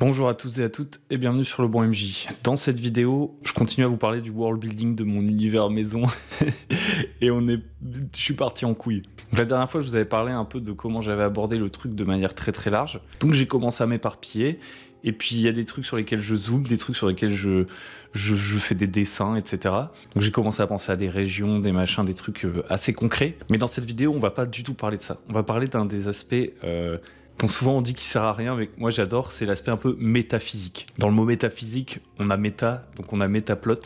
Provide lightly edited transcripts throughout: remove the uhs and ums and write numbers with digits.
Bonjour à tous et à toutes et bienvenue sur le Bon MJ. Dans cette vidéo, je continue à vous parler du world building de mon univers maison et je suis parti en couille. Donc, la dernière fois, je vous avais parlé un peu de comment j'avais abordé le truc de manière très large. Donc j'ai commencé à m'éparpiller et puis il y a des trucs sur lesquels je zoome, des trucs sur lesquels je fais des dessins, etc. Donc j'ai commencé à penser à des régions, des machins, des trucs assez concrets. Mais dans cette vidéo, on va pas du tout parler de ça. On va parler d'un des aspects dont souvent on dit qu'il sert à rien, mais moi j'adore, c'est l'aspect un peu métaphysique. Dans le mot métaphysique, on a méta, donc on a métaplot.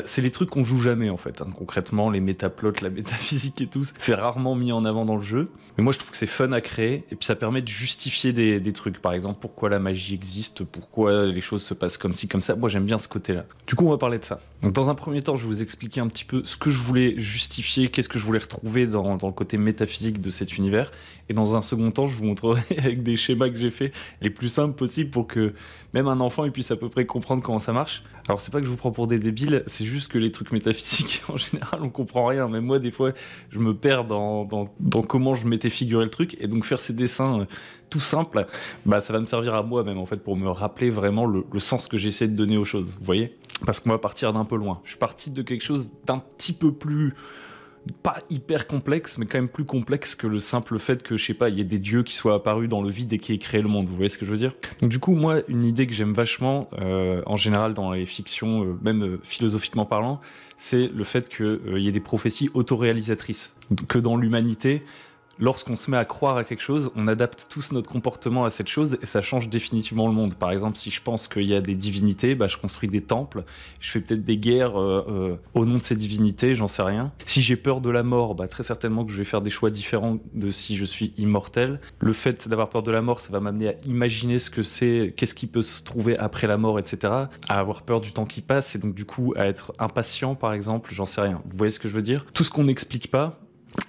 C'est les trucs qu'on joue jamais en fait, hein. Concrètement, les métaplots, la métaphysique et tout, c'est rarement mis en avant dans le jeu. Mais moi je trouve que c'est fun à créer, et puis ça permet de justifier des trucs. Par exemple, pourquoi la magie existe, pourquoi les choses se passent comme ci, comme ça. Moi j'aime bien ce côté-là. Du coup on va parler de ça. Donc dans un premier temps, je vais vous expliquer un petit peu ce que je voulais justifier, qu'est-ce que je voulais retrouver dans le côté métaphysique de cet univers. Et dans un second temps, je vous montrerai avec des schémas que j'ai fait les plus simples possibles pour que même un enfant il puisse à peu près comprendre comment ça marche. Alors c'est pas que je vous prends pour des débiles, c'est juste que les trucs métaphysiques en général on comprend rien. Même moi des fois je me perds dans comment je m'étais figuré le truc, et donc faire ces dessins tout simples, bah ça va me servir à moi même en fait pour me rappeler vraiment le sens que j'essaie de donner aux choses, vous voyez. Parce qu'on va partir d'un peu loin. Je suis parti de quelque chose d'un petit peu plus, pas hyper complexe, mais quand même plus complexe que le simple fait que, je sais pas, il y ait des dieux qui soient apparus dans le vide et qui aient créé le monde, vous voyez ce que je veux dire? Donc du coup, moi, une idée que j'aime vachement, en général dans les fictions, même philosophiquement parlant, c'est le fait qu'il y ait des prophéties autoréalisatrices. Que dans l'humanité, lorsqu'on se met à croire à quelque chose, on adapte tous notre comportement à cette chose et ça change définitivement le monde. Par exemple, si je pense qu'il y a des divinités, bah, je construis des temples, je fais peut-être des guerres au nom de ces divinités, j'en sais rien. Si j'ai peur de la mort, bah, très certainement que je vais faire des choix différents de si je suis immortel. Le fait d'avoir peur de la mort, ça va m'amener à imaginer ce que c'est, qu'est-ce qui peut se trouver après la mort, etc. À avoir peur du temps qui passe et donc du coup à être impatient, par exemple, j'en sais rien. Vous voyez ce que je veux dire? Tout ce qu'on n'explique pas,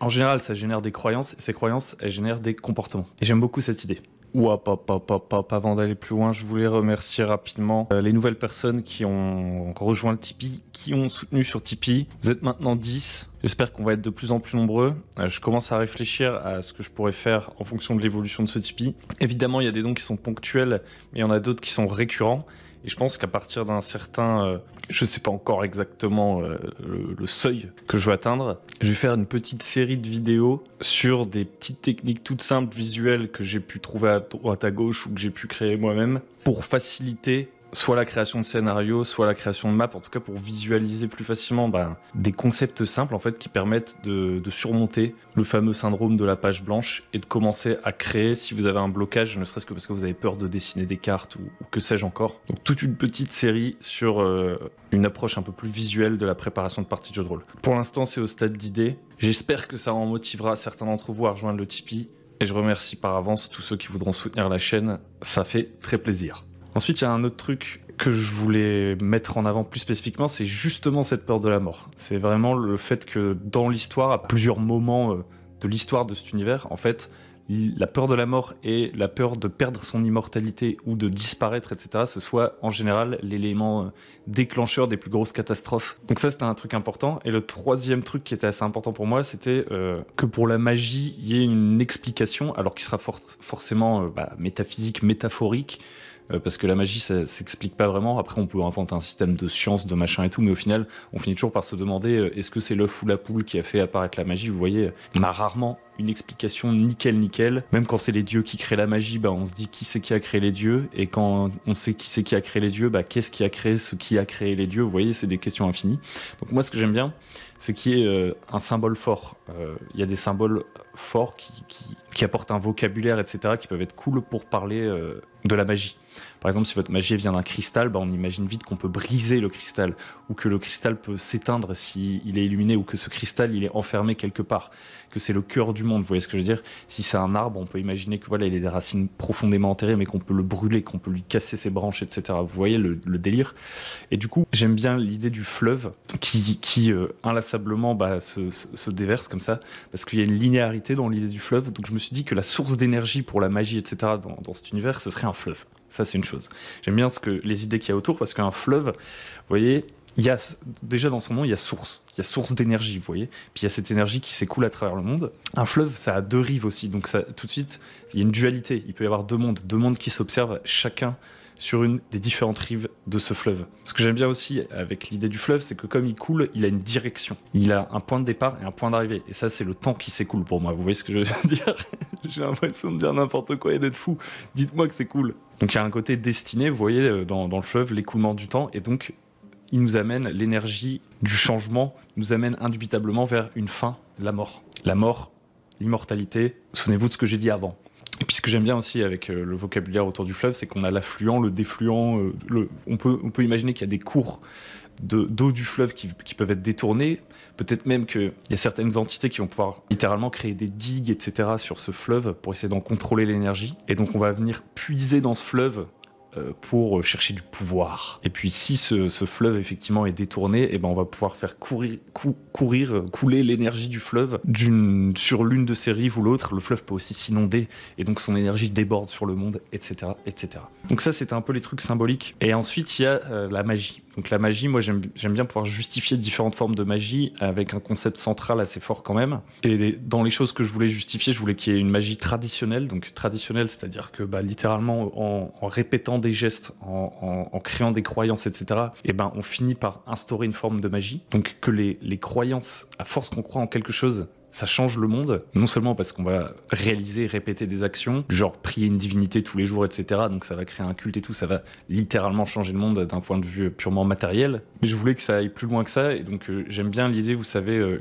en général, ça génère des croyances, et ces croyances, elles génèrent des comportements. Et j'aime beaucoup cette idée. Avant d'aller plus loin, je voulais remercier rapidement les nouvelles personnes qui ont rejoint le Tipeee, qui ont soutenu sur Tipeee. Vous êtes maintenant 10. J'espère qu'on va être de plus en plus nombreux. Je commence à réfléchir à ce que je pourrais faire en fonction de l'évolution de ce Tipeee. Évidemment, il y a des dons qui sont ponctuels, mais il y en a d'autres qui sont récurrents. Et je pense qu'à partir d'un certain, je sais pas encore exactement le seuil que je veux atteindre, je vais faire une petite série de vidéos sur des petites techniques toutes simples visuelles que j'ai pu trouver à droite à gauche ou que j'ai pu créer moi-même pour faciliter soit la création de scénarios, soit la création de maps, en tout cas pour visualiser plus facilement des concepts simples en fait qui permettent de surmonter le fameux syndrome de la page blanche et de commencer à créer si vous avez un blocage, ne serait-ce que parce que vous avez peur de dessiner des cartes ou que sais-je encore. Donc toute une petite série sur une approche un peu plus visuelle de la préparation de parties de jeu de rôle. Pour l'instant c'est au stade d'idée, j'espère que ça en motivera certains d'entre vous à rejoindre le Tipeee et je remercie par avance tous ceux qui voudront soutenir la chaîne, ça fait très plaisir. Ensuite, il y a un autre truc que je voulais mettre en avant plus spécifiquement, c'est justement cette peur de la mort. C'est vraiment le fait que dans l'histoire, à plusieurs moments de l'histoire de cet univers, en fait, la peur de la mort et la peur de perdre son immortalité ou de disparaître, etc., ce soit en général l'élément déclencheur des plus grosses catastrophes. Donc ça, c'était un truc important. Et le troisième truc qui était assez important pour moi, c'était que pour la magie, il y ait une explication, alors qui sera forcément métaphysique, métaphorique, parce que la magie ça s'explique pas vraiment. Après on peut inventer un système de science, de machin et tout, mais au final on finit toujours par se demander est-ce que c'est l'œuf ou la poule qui a fait apparaître la magie. Vous voyez, on a rarement une explication nickel. Même quand c'est les dieux qui créent la magie, on se dit qui c'est qui a créé les dieux, et quand on sait qui c'est qui a créé les dieux, qu'est-ce qui a créé ce qui a créé les dieux. Vous voyez, c'est des questions infinies. Donc moi ce que j'aime bien, c'est qu'il y ait un symbole fort. Il y a des symboles forts qui apportent un vocabulaire, etc., qui peuvent être cool pour parler de la magie. Par exemple, si votre magie vient d'un cristal, on imagine vite qu'on peut briser le cristal, ou que le cristal peut s'éteindre s'il est illuminé, ou que ce cristal il est enfermé quelque part, que c'est le cœur du monde, vous voyez ce que je veux dire? Si c'est un arbre, on peut imaginer que voilà, il a des racines profondément enterrées, mais qu'on peut le brûler, qu'on peut lui casser ses branches, etc. Vous voyez le délire? Et du coup, j'aime bien l'idée du fleuve qui inlassablement se déverse comme ça, parce qu'il y a une linéarité dans l'idée du fleuve. Donc je me suis dit que la source d'énergie pour la magie, etc., dans cet univers, ce serait un fleuve. Ça, c'est une chose. J'aime bien les idées qu'il y a autour, parce qu'un fleuve, vous voyez, il y a, déjà dans son nom, il y a source d'énergie, vous voyez. Puis il y a cette énergie qui s'écoule à travers le monde. Un fleuve, ça a deux rives aussi, donc ça, tout de suite, il y a une dualité. Il peut y avoir deux mondes qui s'observent chacun sur une des différentes rives de ce fleuve. Ce que j'aime bien aussi avec l'idée du fleuve, c'est que comme il coule, il a une direction. Il a un point de départ et un point d'arrivée. Et ça, c'est le temps qui s'écoule pour moi. Vous voyez ce que je veux dire? J'ai l'impression de dire n'importe quoi et d'être fou. Dites-moi que c'est cool. Donc il y a un côté destiné, vous voyez, dans le fleuve, l'écoulement du temps. Et donc, il nous amène l'énergie du changement, nous amène indubitablement vers une fin, la mort. La mort, l'immortalité. Souvenez-vous de ce que j'ai dit avant. Et puis ce que j'aime bien aussi avec le vocabulaire autour du fleuve, c'est qu'on a l'affluent, le défluent. On peut imaginer qu'il y a des cours d'eau du fleuve qui peuvent être détournés. Peut-être même qu'il y a certaines entités qui vont pouvoir littéralement créer des digues, etc. sur ce fleuve pour essayer d'en contrôler l'énergie. Et donc on va venir puiser dans ce fleuve pour chercher du pouvoir. Et puis si ce fleuve effectivement est détourné, et ben on va pouvoir faire couler l'énergie du fleuve sur l'une de ses rives ou l'autre. Le fleuve peut aussi s'inonder et donc son énergie déborde sur le monde, etc. etc. Donc ça c'était un peu les trucs symboliques. Et ensuite il y a la magie. Donc la magie, moi j'aime bien pouvoir justifier différentes formes de magie avec un concept central assez fort quand même. Et dans les choses que je voulais justifier, je voulais qu'il y ait une magie traditionnelle. Donc traditionnelle, c'est-à-dire que littéralement en répétant des gestes, en créant des croyances, etc. Et ben on finit par instaurer une forme de magie. Donc que les croyances, à force qu'on croit en quelque chose, ça change le monde, non seulement parce qu'on va répéter des actions, genre prier une divinité tous les jours, etc. Donc ça va créer un culte et tout, ça va littéralement changer le monde d'un point de vue purement matériel. Mais je voulais que ça aille plus loin que ça, et donc j'aime bien l'idée, vous savez,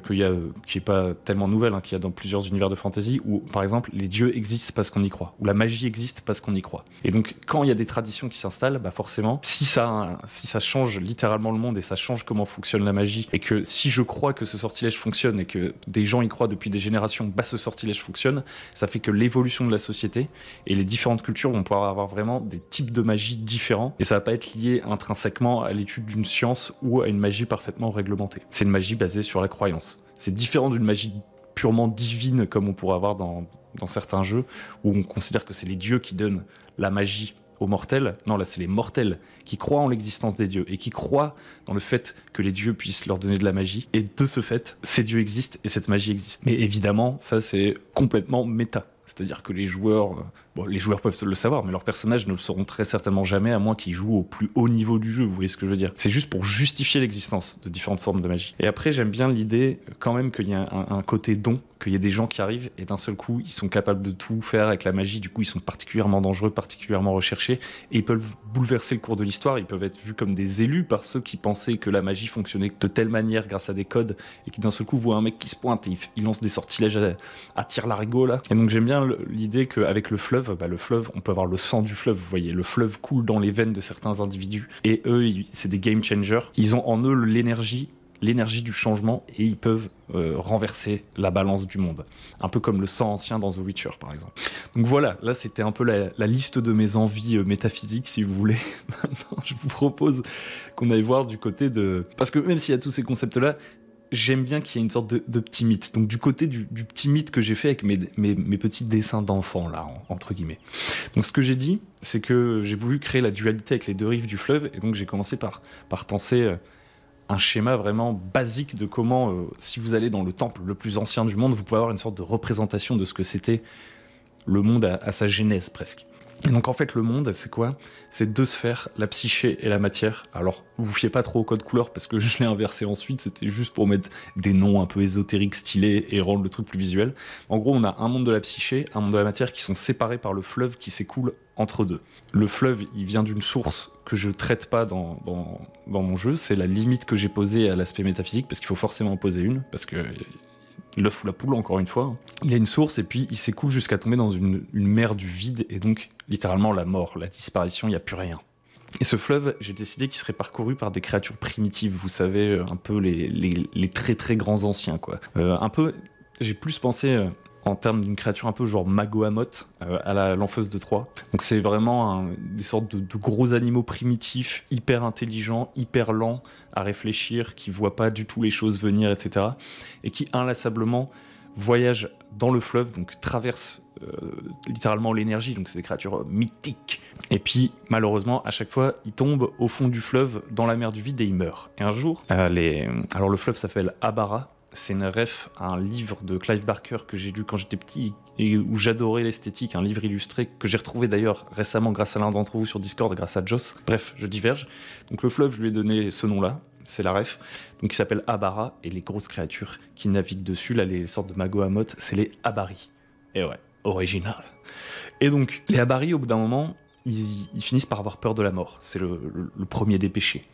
qui est pas tellement nouvelle, qu'il y a dans plusieurs univers de fantasy, où par exemple les dieux existent parce qu'on y croit, ou la magie existe parce qu'on y croit. Et donc quand il y a des traditions qui s'installent, forcément, si ça change littéralement le monde et ça change comment fonctionne la magie, et que si je crois que ce sortilège fonctionne et que des gens y croient depuis des générations, ce sortilège fonctionne, ça fait que l'évolution de la société et les différentes cultures vont pouvoir avoir vraiment des types de magie différents, et ça va pas être lié intrinsèquement à l'étude d'une science ou à une magie parfaitement réglementée. C'est une magie basée sur la croyance. C'est différent d'une magie purement divine comme on pourrait avoir dans certains jeux où on considère que c'est les dieux qui donnent la magie aux mortels. Non, là c'est les mortels qui croient en l'existence des dieux et qui croient dans le fait que les dieux puissent leur donner de la magie, et de ce fait ces dieux existent et cette magie existe. Mais évidemment ça c'est complètement méta, c'est-à-dire que les joueurs peuvent le savoir, mais leurs personnages ne le sauront très certainement jamais, à moins qu'ils jouent au plus haut niveau du jeu, vous voyez ce que je veux dire. C'est juste pour justifier l'existence de différentes formes de magie. Et après, j'aime bien l'idée quand même qu'il y a un côté don, qu'il y ait des gens qui arrivent et d'un seul coup, ils sont capables de tout faire avec la magie, du coup, ils sont particulièrement dangereux, particulièrement recherchés, et ils peuvent bouleverser le cours de l'histoire, ils peuvent être vus comme des élus par ceux qui pensaient que la magie fonctionnait de telle manière grâce à des codes, et qui d'un seul coup voient un mec qui se pointe et il lance des sortilèges à tire-larigot, là. Et donc j'aime bien l'idée qu'avec le fleuve, on peut avoir le sang du fleuve, vous voyez, le fleuve coule dans les veines de certains individus, et eux, c'est des game changers. Ils ont en eux l'énergie du changement, et ils peuvent renverser la balance du monde. Un peu comme le sang ancien dans The Witcher, par exemple. Donc voilà, là c'était un peu la liste de mes envies métaphysiques, si vous voulez. Maintenant, je vous propose qu'on aille voir du côté de... Parce que même s'il y a tous ces concepts-là, j'aime bien qu'il y ait une sorte de petit mythe. Donc du côté du petit mythe que j'ai fait avec mes petits dessins d'enfants, là, entre guillemets. Donc ce que j'ai dit, c'est que j'ai voulu créer la dualité avec les deux rives du fleuve, et donc j'ai commencé par penser un schéma vraiment basique de comment, si vous allez dans le temple le plus ancien du monde, vous pouvez avoir une sorte de représentation de ce que c'était le monde à sa genèse, presque. Et donc en fait le monde c'est quoi? C'est deux sphères, la psyché et la matière. Alors vous fiez pas trop au code couleur parce que je l'ai inversé ensuite, c'était juste pour mettre des noms un peu ésotériques, stylés, et rendre le truc plus visuel. En gros on a un monde de la psyché, un monde de la matière qui sont séparés par le fleuve qui s'écoule entre deux. Le fleuve il vient d'une source que je traite pas dans mon jeu, c'est la limite que j'ai posée à l'aspect métaphysique, parce qu'il faut forcément en poser une, parce que l'œuf ou la poule, encore une fois. Il a une source et puis il s'écoule jusqu'à tomber dans une mer du vide, et donc littéralement la mort, la disparition, il n'y a plus rien. Et ce fleuve, j'ai décidé qu'il serait parcouru par des créatures primitives, vous savez, un peu les très très grands anciens, quoi. Un peu, j'ai plus pensé en termes d'une créature un peu genre Magohamoth à l'Enfeuse de Troie. Donc c'est vraiment des sortes de gros animaux primitifs, hyper intelligents, hyper lents à réfléchir, qui voient pas du tout les choses venir, etc. Et qui inlassablement voyagent dans le fleuve, donc traversent littéralement l'énergie, donc c'est des créatures mythiques. Et puis malheureusement à chaque fois ils tombent au fond du fleuve dans la mer du vide et ils meurent. Et un jour, alors le fleuve s'appelle Abara, c'est une ref à un livre de Clive Barker que j'ai lu quand j'étais petit et où j'adorais l'esthétique, un livre illustré que j'ai retrouvé d'ailleurs récemment grâce à l'un d'entre vous sur Discord, grâce à Joss. Bref, je diverge. Donc le fleuve, je lui ai donné ce nom-là, c'est la ref, donc il s'appelle Abara, et les grosses créatures qui naviguent dessus, là, les sortes de Magohamoth, c'est les Abari. Et ouais, original. Et donc, les Abari, au bout d'un moment, ils finissent par avoir peur de la mort. C'est le premier des péchés.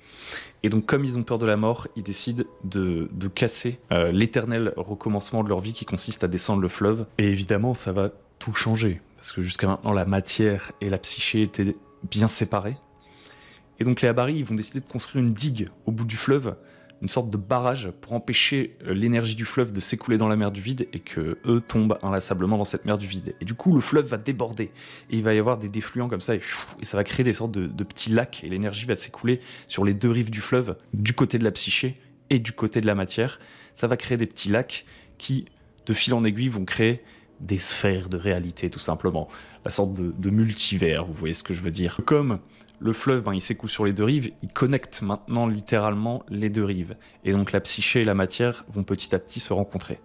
Et donc, comme ils ont peur de la mort, ils décident de casser l'éternel recommencement de leur vie qui consiste à descendre le fleuve. Et évidemment, ça va tout changer. Parce que jusqu'à maintenant, la matière et la psyché étaient bien séparées. Et donc, les Abari, ils vont décider de construire une digue au bout du fleuve, une sorte de barrage pour empêcher l'énergie du fleuve de s'écouler dans la mer du vide et que eux tombent inlassablement dans cette mer du vide. Et du coup, le fleuve va déborder et il va y avoir des défluents comme ça et ça va créer des sortes de petits lacs et l'énergie va s'écouler sur les deux rives du fleuve, du côté de la psyché et du côté de la matière. Ça va créer des petits lacs qui, de fil en aiguille, vont créer des sphères de réalité, tout simplement. La sorte de multivers, vous voyez ce que je veux dire. Comme le fleuve, il s'écoule sur les deux rives, il connecte maintenant littéralement les deux rives. Et donc la psyché et la matière vont petit à petit se rencontrer.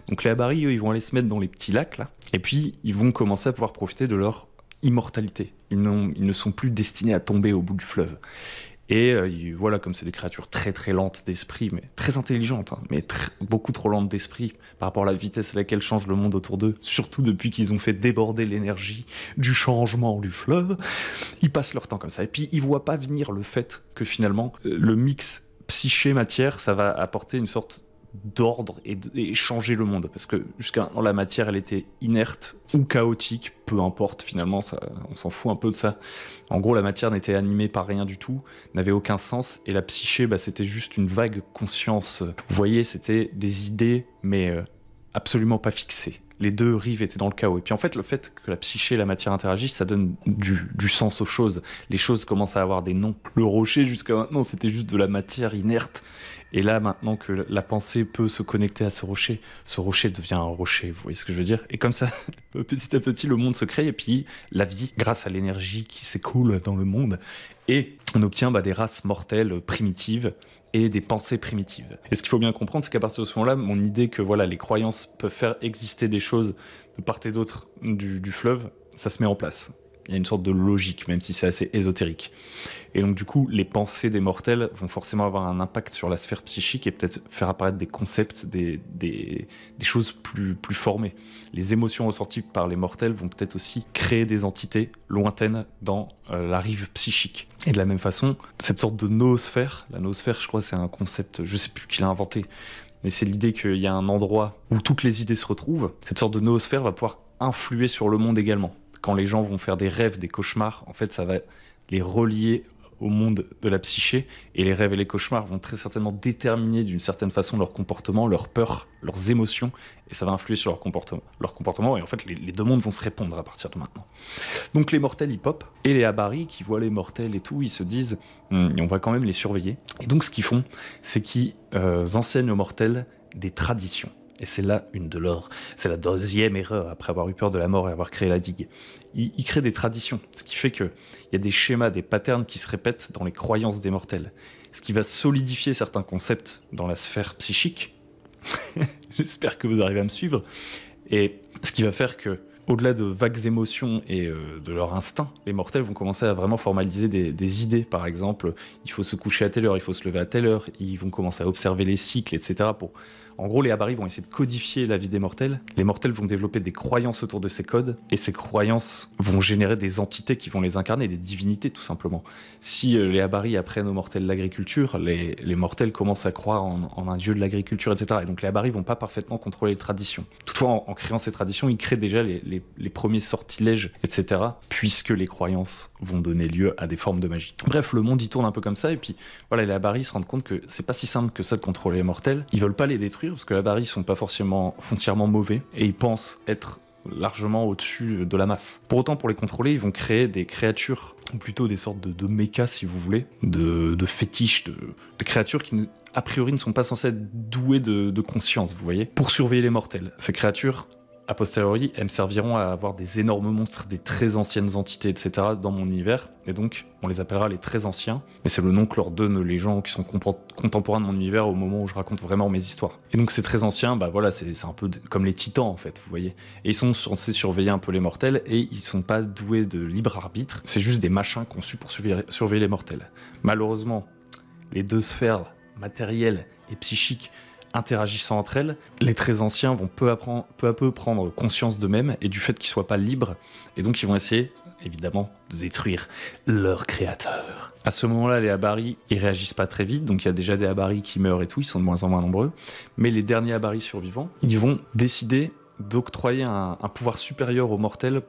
Donc les Abari, eux, ils vont aller se mettre dans les petits lacs, là, et puis ils vont commencer à pouvoir profiter de leur immortalité. Ils ne sont plus destinés à tomber au bout du fleuve. Et voilà, comme c'est des créatures très très lentes d'esprit, mais très intelligentes, mais beaucoup trop lentes d'esprit par rapport à la vitesse à laquelle change le monde autour d'eux, surtout depuis qu'ils ont fait déborder l'énergie du changement du fleuve, ils passent leur temps comme ça. Et puis ils voient pas venir le fait que finalement, le mix psyché-matière, ça va apporter une sorte d'ordre et changer le monde, parce que jusqu'à maintenant la matière elle était inerte ou chaotique, peu importe finalement, ça, on s'en fout un peu de ça. En gros la matière n'était animée par rien du tout, n'avait aucun sens, et la psyché c'était juste une vague conscience. Vous voyez, c'était des idées mais absolument pas fixées. Les deux rives étaient dans le chaos. Et puis en fait, le fait que la psyché et la matière interagissent, ça donne du sens aux choses. Les choses commencent à avoir des noms. Le rocher, jusqu'à maintenant, c'était juste de la matière inerte. Et là, maintenant que la pensée peut se connecter à ce rocher devient un rocher, vous voyez ce que je veux dire? Et comme ça, petit à petit, le monde se crée, et puis la vie, grâce à l'énergie qui s'écoule dans le monde, et on obtient des races mortelles primitives, et des pensées primitives. Et ce qu'il faut bien comprendre, c'est qu'à partir de ce moment-là, mon idée que voilà, les croyances peuvent faire exister des choses de part et d'autre du fleuve, ça se met en place. Il y a une sorte de logique, même si c'est assez ésotérique. Et donc du coup, les pensées des mortels vont forcément avoir un impact sur la sphère psychique et peut-être faire apparaître des concepts, des choses plus formées. Les émotions ressorties par les mortels vont peut-être aussi créer des entités lointaines dans la rive psychique. Et de la même façon, cette sorte de noosphère, la noosphère, je crois, c'est un concept, je sais plus qui l'a inventé, mais c'est l'idée qu'il y a un endroit où toutes les idées se retrouvent. Cette sorte de noosphère va pouvoir influer sur le monde également. Quand les gens vont faire des rêves, des cauchemars, en fait, ça va les relier au monde de la psyché, et les rêves et les cauchemars vont très certainement déterminer d'une certaine façon leur comportement, leurs peurs, leurs émotions, et ça va influer sur leur comportement, et en fait, les deux mondes vont se répondre à partir de maintenant. Donc les mortels, ils pop, et les Abari, qui voient les mortels et tout, ils se disent on va quand même les surveiller. Et donc ce qu'ils font, c'est qu'ils enseignent aux mortels des traditions. Et c'est là c'est la deuxième erreur après avoir eu peur de la mort et avoir créé la digue. Ils créent des traditions, ce qui fait qu'il y a des schémas, des patterns qui se répètent dans les croyances des mortels. Ce qui va solidifier certains concepts dans la sphère psychique. J'espère que vous arrivez à me suivre. Et ce qui va faire que, au-delà de vagues émotions et de leur instinct, les mortels vont commencer à vraiment formaliser des idées. Par exemple, il faut se coucher à telle heure, il faut se lever à telle heure. Ils vont commencer à observer les cycles, etc. En gros, les Abari vont essayer de codifier la vie des mortels. Les mortels vont développer des croyances autour de ces codes, et ces croyances vont générer des entités qui vont les incarner, des divinités tout simplement. Si les Abari apprennent aux mortels l'agriculture, les mortels commencent à croire en un dieu de l'agriculture, etc. Et donc les Abari vont pas parfaitement contrôler les traditions. Toutefois, en créant ces traditions, ils créent déjà les premiers sortilèges, etc. Puisque les croyances vont donner lieu à des formes de magie. Bref, le monde y tourne un peu comme ça, et puis voilà, les Abari se rendent compte que c'est pas si simple que ça de contrôler les mortels. Ils veulent pas les détruire, parce que les Abari sont pas forcément foncièrement mauvais, et ils pensent être largement au-dessus de la masse. Pour autant, pour les contrôler, ils vont créer des créatures, ou plutôt des sortes de mechas, si vous voulez, de fétiches, de créatures qui, a priori, ne sont pas censées être douées de conscience, vous voyez, pour surveiller les mortels. Ces créatures, a posteriori, elles me serviront à avoir des énormes monstres, des très anciennes entités, etc. dans mon univers. Et donc, on les appellera les très anciens. Et c'est le nom que leur donnent les gens qui sont contemporains de mon univers au moment où je raconte vraiment mes histoires. Et donc, ces très anciens, bah voilà, c'est un peu comme les titans, en fait, vous voyez. Et ils sont censés surveiller un peu les mortels, et ils sont pas doués de libre arbitre. C'est juste des machins conçus pour surveiller les mortels. Malheureusement, les deux sphères matérielles et psychiques interagissant entre elles, les très anciens vont peu à peu prendre conscience d'eux-mêmes et du fait qu'ils soient pas libres, et donc ils vont essayer, évidemment, de détruire leur créateur. À ce moment-là, les Abari, ils réagissent pas très vite, donc il y a déjà des Abari qui meurent et tout, ils sont de moins en moins nombreux, mais les derniers Abari survivants, ils vont décider d'octroyer un pouvoir supérieur aux mortels,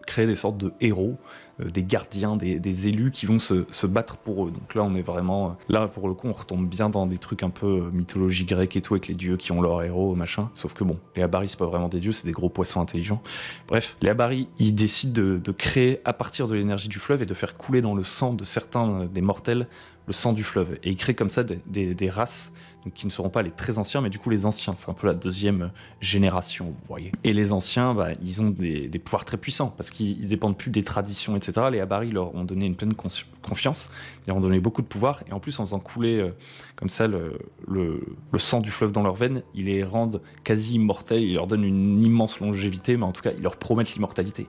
créer des sortes de héros, des gardiens, des élus qui vont se battre pour eux. Donc là, on est vraiment... Là, pour le coup, on retombe bien dans des trucs un peu mythologie grecque et tout, avec les dieux qui ont leurs héros, machin. Sauf que bon, les Abari, c'est pas vraiment des dieux, c'est des gros poissons intelligents. Bref, les Abari, ils décident de créer à partir de l'énergie du fleuve et de faire couler dans le sang de certains des mortels le sang du fleuve. Et ils créent comme ça des races donc qui ne seront pas les très anciens, mais du coup les anciens. C'est un peu la deuxième génération, vous voyez. Et les anciens, bah, ils ont des pouvoirs très puissants, parce qu'ils dépendent plus des traditions, etc. Les Abari leur ont donné une pleine confiance, ils leur ont donné beaucoup de pouvoir, et en plus en faisant couler comme ça le sang du fleuve dans leurs veines, ils les rendent quasi immortels, ils leur donnent une immense longévité, mais en tout cas ils leur promettent l'immortalité.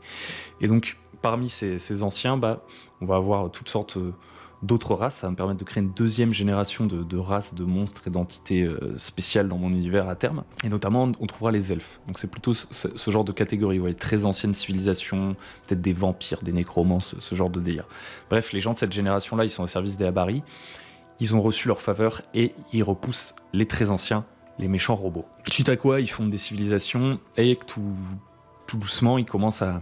Et donc parmi ces anciens, bah, on va avoir toutes sortes d'autres races. Ça va me permettre de créer une deuxième génération de races, de monstres et d'entités spéciales dans mon univers à terme. Et notamment, on trouvera les elfes. Donc c'est plutôt ce genre de catégorie. Vous voyez, très anciennes civilisations, peut-être des vampires, des nécromances, ce genre de délire. Bref, les gens de cette génération-là, ils sont au service des Abari. Ils ont reçu leur faveur et ils repoussent les très anciens, les méchants robots. Suite à quoi, ils font des civilisations et tout doucement, ils commencent à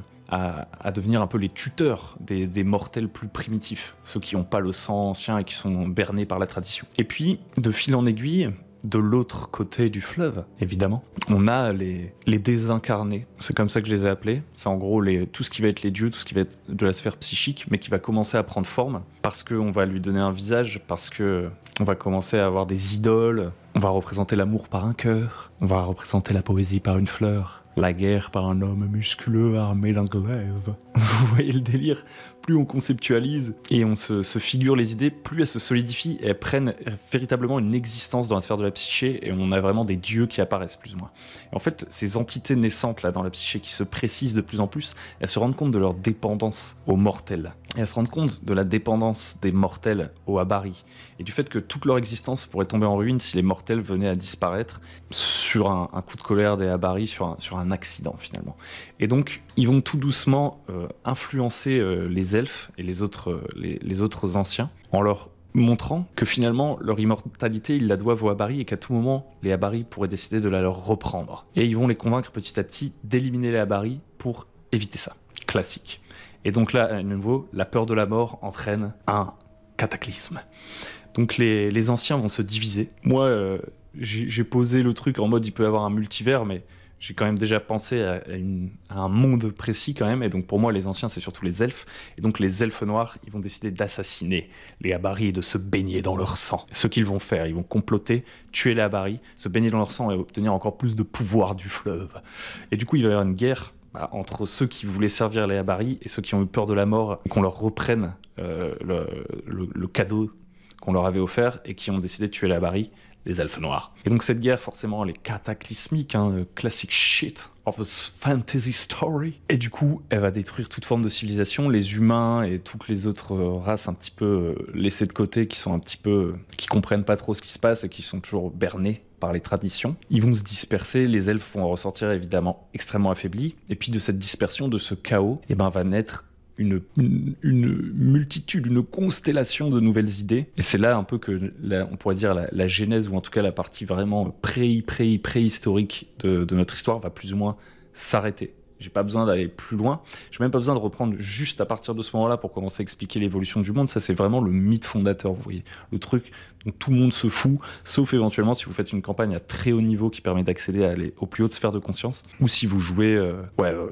devenir un peu les tuteurs des mortels plus primitifs, ceux qui n'ont pas le sang ancien et qui sont bernés par la tradition. Et puis, de fil en aiguille, de l'autre côté du fleuve, évidemment, on a les désincarnés. C'est comme ça que je les ai appelés. C'est en gros tout ce qui va être les dieux, tout ce qui va être de la sphère psychique, mais qui va commencer à prendre forme, parce qu'on va lui donner un visage, parce qu'on va commencer à avoir des idoles, on va représenter l'amour par un cœur, on va représenter la poésie par une fleur, la guerre par un homme musculeux armé d'un glaive. Vous voyez le délire? Plus on conceptualise et on se figure les idées, plus elles se solidifient et elles prennent véritablement une existence dans la sphère de la psyché, et on a vraiment des dieux qui apparaissent plus ou moins. Et en fait, ces entités naissantes là dans la psyché qui se précisent de plus en plus, elles se rendent compte de leur dépendance aux mortels. Et elles se rendent compte de la dépendance des mortels aux Abari, et du fait que toute leur existence pourrait tomber en ruine si les mortels venaient à disparaître sur un coup de colère des Abari, sur un accident finalement. Et donc, ils vont tout doucement influencer les elfes et les autres anciens, en leur montrant que finalement leur immortalité ils la doivent aux Abari, et qu'à tout moment les Abari pourraient décider de la leur reprendre. Et ils vont les convaincre petit à petit d'éliminer les Abari pour éviter ça. Classique. Et donc là, à nouveau, la peur de la mort entraîne un cataclysme. Donc les anciens vont se diviser. Moi, j'ai posé le truc en mode il peut y avoir un multivers, mais j'ai quand même déjà pensé à un monde précis quand même, et donc pour moi les anciens c'est surtout les elfes, et donc les elfes noirs ils vont décider d'assassiner les Abari et de se baigner dans leur sang. Ce qu'ils vont faire, ils vont comploter, tuer les Abari, se baigner dans leur sang et obtenir encore plus de pouvoir du fleuve. Et du coup il va y avoir une guerre entre ceux qui voulaient servir les Abari et ceux qui ont eu peur de la mort, et qu'on leur reprenne le cadeau qu'on leur avait offert, et qui ont décidé de tuer les Abari, les elfes noirs. Et donc cette guerre, forcément, elle est cataclysmique, hein, classic shit of a fantasy story. Et du coup, elle va détruire toute forme de civilisation, les humains et toutes les autres races un petit peu laissées de côté, qui comprennent pas trop ce qui se passe et qui sont toujours bernés par les traditions. Ils vont se disperser, les elfes vont ressortir évidemment extrêmement affaiblis, et puis de cette dispersion, de ce chaos, va naître une multitude, une constellation de nouvelles idées. Et c'est là un peu que, on pourrait dire, la genèse, ou en tout cas la partie vraiment préhistorique de notre histoire va plus ou moins s'arrêter. J'ai pas besoin d'aller plus loin, j'ai même pas besoin de reprendre juste à partir de ce moment-là pour commencer à expliquer l'évolution du monde. Ça, c'est vraiment le mythe fondateur, vous voyez, le truc dont tout le monde se fout, sauf éventuellement si vous faites une campagne à très haut niveau qui permet d'accéder aux plus hautes sphères de conscience, ou si vous jouez,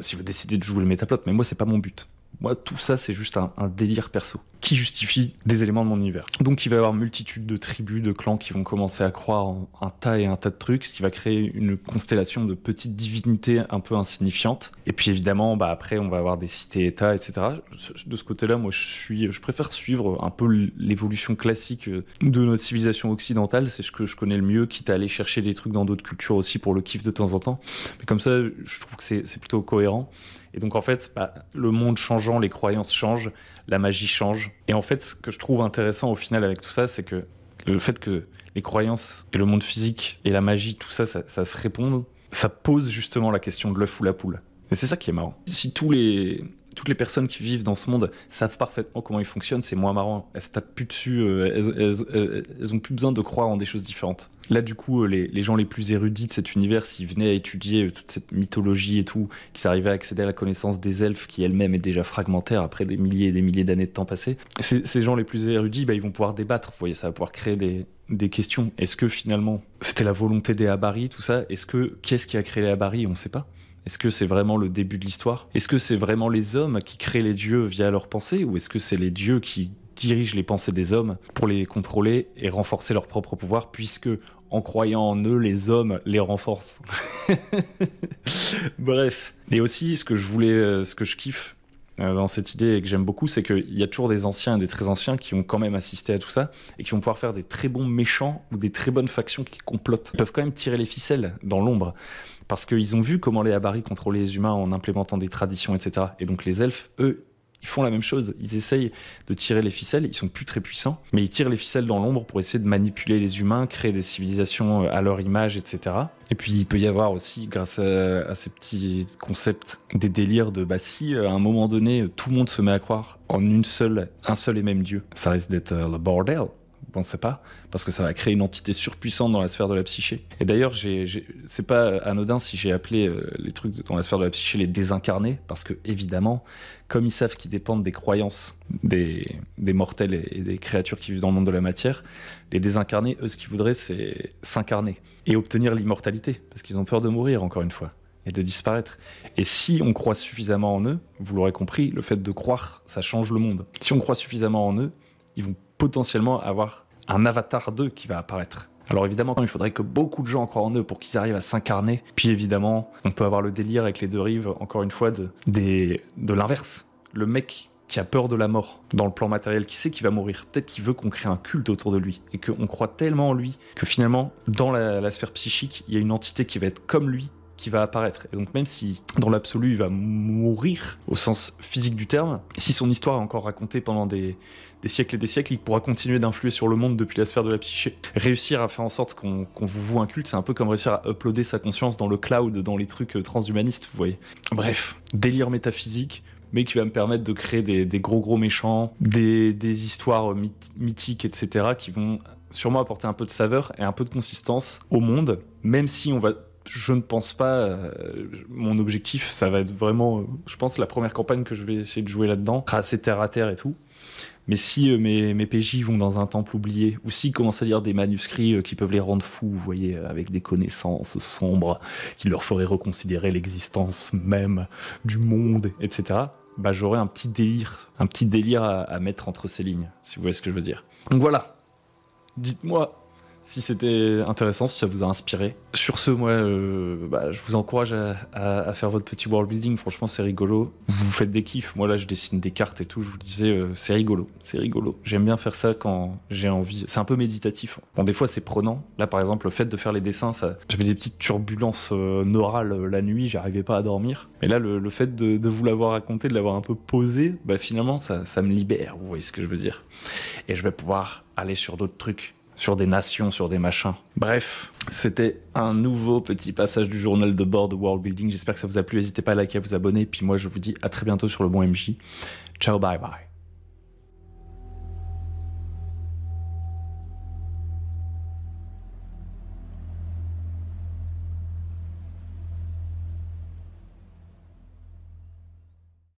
si vous décidez de jouer le métaplot. Mais moi, c'est pas mon but. Moi, tout ça, c'est juste un délire perso. qui justifient des éléments de mon univers. Donc il va y avoir multitude de tribus, de clans qui vont commencer à croire en un tas et un tas de trucs, ce qui va créer une constellation de petites divinités un peu insignifiantes. Et puis évidemment, après on va avoir des cités-états, etc. De ce côté-là, moi je préfère suivre un peu l'évolution classique de notre civilisation occidentale, c'est ce que je connais le mieux, quitte à aller chercher des trucs dans d'autres cultures aussi pour le kiff de temps en temps. Mais comme ça, je trouve que c'est plutôt cohérent. Et donc en fait, le monde changeant, les croyances changent, la magie change. Et en fait, ce que je trouve intéressant au final avec tout ça, c'est que le fait que les croyances et le monde physique et la magie, tout ça, ça se répondent, ça pose justement la question de l'œuf ou la poule. Et c'est ça qui est marrant. Si toutes les personnes qui vivent dans ce monde savent parfaitement comment il fonctionne, c'est moins marrant. Elles se tapent plus dessus, elles ont plus besoin de croire en des choses différentes. Là, du coup, les gens les plus érudits de cet univers, s'ils venaient à étudier toute cette mythologie et tout, qu'ils arrivaient à accéder à la connaissance des elfes, qui elle-même est déjà fragmentaire après des milliers et des milliers d'années de temps passés, ces gens les plus érudits, ils vont pouvoir débattre. Vous voyez, ça va pouvoir créer des questions. Est-ce que finalement, c'était la volonté des Abari, tout ça? Qu'est-ce qui a créé les Abari? On ne sait pas. Est-ce que c'est vraiment le début de l'histoire? Est-ce que c'est vraiment les hommes qui créent les dieux via leurs pensées? Ou est-ce que c'est les dieux qui dirigent les pensées des hommes pour les contrôler et renforcer leur propre pouvoir, puisque en croyant en eux, les hommes les renforcent? Bref. Et aussi, ce que je kiffe dans cette idée et que j'aime beaucoup, c'est qu'il y a toujours des anciens et des très anciens qui ont quand même assisté à tout ça et qui vont pouvoir faire des très bons méchants ou des très bonnes factions qui complotent. Ils peuvent quand même tirer les ficelles dans l'ombre parce qu'ils ont vu comment les Abari contrôlaient les humains en implémentant des traditions, etc. Et donc les elfes, eux, ils font la même chose. Ils essayent de tirer les ficelles. Ils sont plus très puissants, mais ils tirent les ficelles dans l'ombre pour essayer de manipuler les humains, créer des civilisations à leur image, etc. Et puis il peut y avoir aussi, grâce à ces petits concepts, des délires de si à un moment donné tout le monde se met à croire en un seul et même dieu, ça risque d'être le bordel. Vous pensez pas? Parce que ça va créer une entité surpuissante dans la sphère de la psyché. Et d'ailleurs, c'est pas anodin si j'ai appelé les trucs dans la sphère de la psyché les désincarnés, parce que évidemment, comme ils savent qu'ils dépendent des croyances des mortels et des créatures qui vivent dans le monde de la matière, les désincarnés, eux, ce qu'ils voudraient, c'est s'incarner et obtenir l'immortalité, parce qu'ils ont peur de mourir, encore une fois, et de disparaître. Et si on croit suffisamment en eux, vous l'aurez compris, le fait de croire, ça change le monde. Si on croit suffisamment en eux, ils vont potentiellement avoir un avatar d'eux qui va apparaître. Alors évidemment, il faudrait que beaucoup de gens croient en eux pour qu'ils arrivent à s'incarner. Puis évidemment, on peut avoir le délire avec les deux rives, encore une fois, de l'inverse. Le mec qui a peur de la mort dans le plan matériel, qui sait qu'il va mourir, peut-être qu'il veut qu'on crée un culte autour de lui, et qu'on croit tellement en lui que finalement, dans la sphère psychique, il y a une entité qui va être comme lui, qui va apparaître. Et donc même si dans l'absolu il va mourir au sens physique du terme, si son histoire est encore racontée pendant des siècles et des siècles, il pourra continuer d'influer sur le monde depuis la sphère de la psyché. Réussir à faire en sorte qu'on vous voue un culte, c'est un peu comme réussir à uploader sa conscience dans le cloud, dans les trucs transhumanistes, vous voyez. Bref, délire métaphysique, mais qui va me permettre de créer des gros méchants, des histoires mythiques, etc., qui vont sûrement apporter un peu de saveur et un peu de consistance au monde, même si je ne pense pas, mon objectif, ça va être vraiment, je pense, la première campagne que je vais essayer de jouer là-dedans, assez terre à terre et tout. Mais si mes PJ vont dans un temple oublié, ou s'ils commencent à lire des manuscrits qui peuvent les rendre fous, vous voyez, avec des connaissances sombres qui leur feraient reconsidérer l'existence même du monde, etc., j'aurai un petit délire à mettre entre ces lignes, si vous voyez ce que je veux dire. Donc voilà, dites-moi si c'était intéressant, si ça vous a inspiré. Sur ce, moi, je vous encourage à faire votre petit world building. Franchement, c'est rigolo. Vous faites des kiffs. Moi, là, je dessine des cartes et tout. Je vous disais, c'est rigolo. C'est rigolo. J'aime bien faire ça quand j'ai envie. C'est un peu méditatif. Bon, des fois, c'est prenant. Là, par exemple, le fait de faire les dessins, j'avais des petites turbulences neurales la nuit. J'arrivais pas à dormir. Mais là, le fait de vous l'avoir raconté, de l'avoir un peu posé, finalement, ça me libère. Vous voyez ce que je veux dire. Et je vais pouvoir aller sur d'autres trucs. Sur des nations, sur des machins. Bref, c'était un nouveau petit passage du journal de bord de World Building. J'espère que ça vous a plu. N'hésitez pas à liker, à vous abonner. Puis moi, je vous dis à très bientôt sur le bon MJ. Ciao, bye bye.